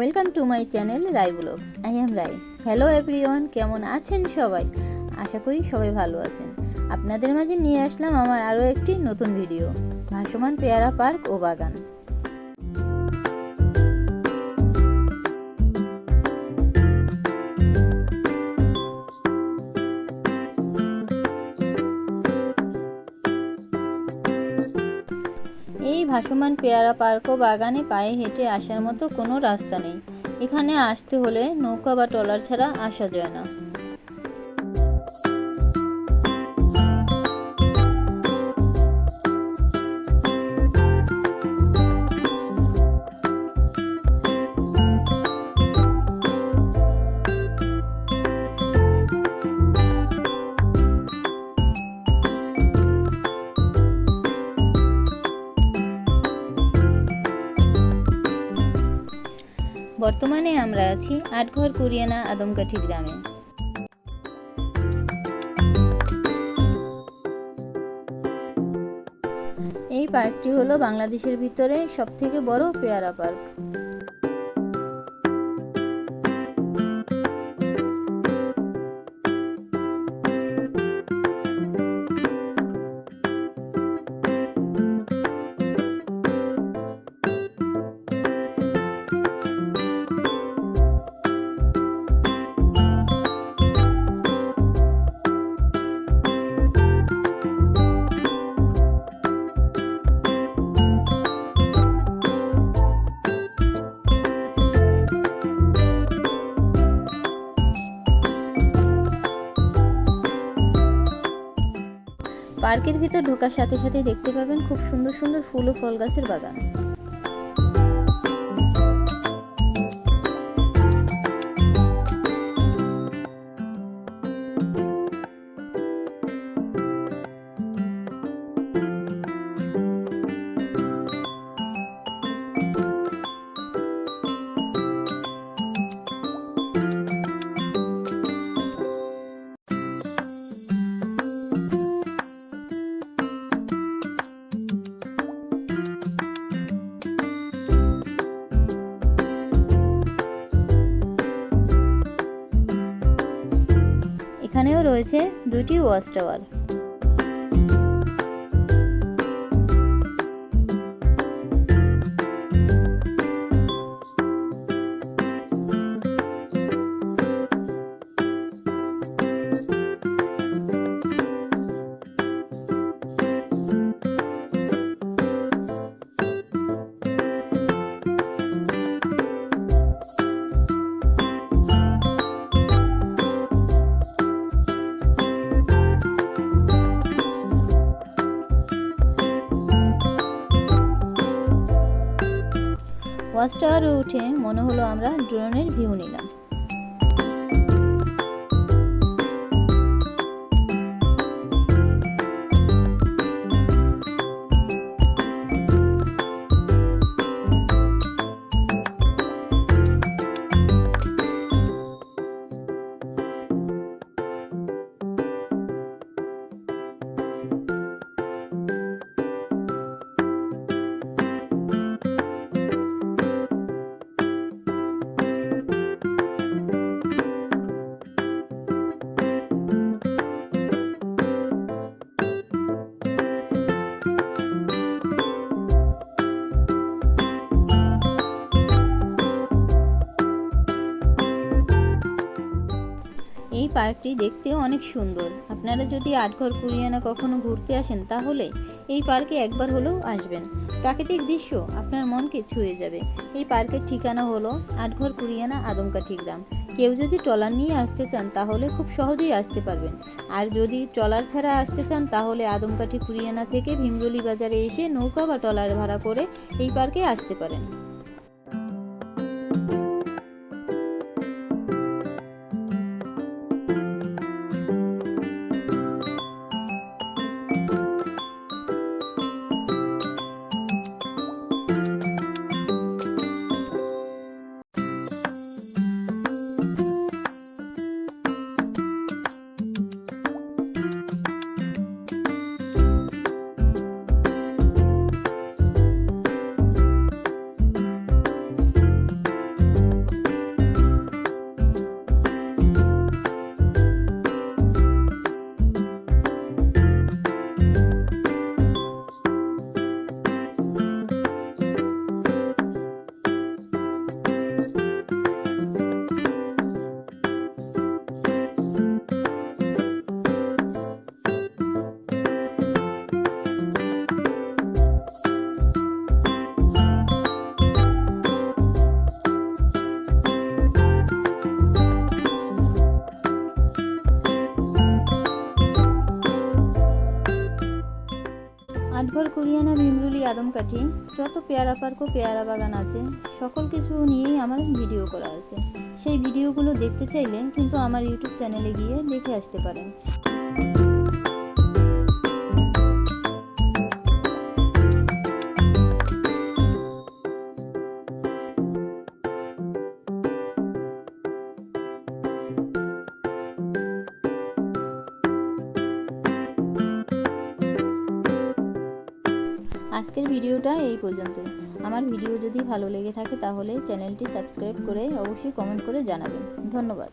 Welcome to my channel Rai blogs. I am Rai. Hello everyone, কেমন আছেন সবাই? আশা করি সবাই ভালো আছেন। আপনাদের মাঝে নিয়ে আসলাম আমার আরও একটি নতুন ভিডিও, ভাসমান পেয়ারা পার্ক ও বাগান। এই ভাসমান পেয়ারা পার্ক ও বাগানে পায়ে হেঁটে আসার মতো কোনো রাস্তা নেই। এখানে আসতে হলে নৌকা বা ট্রলার ছাড়া আসা যায় না। বর্তমানে আমরা আছি আটঘর কুরিয়ানা আদমকাঠি গ্রামে। এই পার্কটি হলো বাংলাদেশের ভিতরে সবথেকে বড় পেয়ারা পার্ক। পার্কের ভিতর ঢোকার সাথে সাথে দেখতে পাবেন খুব সুন্দর সুন্দর ফুল ও ফল গাছের বাগান। এখানেও রয়েছে দুটি ওয়াচ টাওয়ার। ওয়াচ টাওয়ারে উঠে মনে হলো আমরা ড্রোনের ভিউ নিলাম। এই পার্কটি দেখতেও অনেক সুন্দর। আপনারা যদি আটঘর কুরিয়ানা কখনো ঘুরতে আসেন তাহলে এই পার্কে একবার হলেও আসবেন। প্রাকৃতিক দৃশ্য আপনার মনকে ছুঁয়ে যাবে। এই পার্কের ঠিকানা হলো আটঘর কুরিয়ানা আদমকাঠি গ্রাম। কেউ যদি ট্রলার নিয়ে আসতে চান তাহলে খুব সহজেই আসতে পারবেন। আর যদি ট্রলার ছাড়া আসতে চান তাহলে আদমকাঠি কুরিয়ানা থেকে ভীমরুলি বাজারে এসে নৌকা বা ট্রলার ভাড়া করে এই পার্কে আসতে পারেন। কুরিয়ানা, ভীমরুলি, আদমকাঠি, যত পেয়ারা পার্ক ও পেয়ারা বাগান আছে সকল কিছু নিয়েই আমার ভিডিও করা আছে। সেই ভিডিওগুলো দেখতে চাইলে কিন্তু আমার ইউটিউব চ্যানেলে গিয়ে দেখে আসতে পারেন। আজকের ভিডিওটা এই পর্যন্তই। আমার ভিডিও যদি ভালো লেগে থাকে তাহলে চ্যানেলটি সাবস্ক্রাইব করে অবশ্যই কমেন্ট করে জানাবেন। ধন্যবাদ।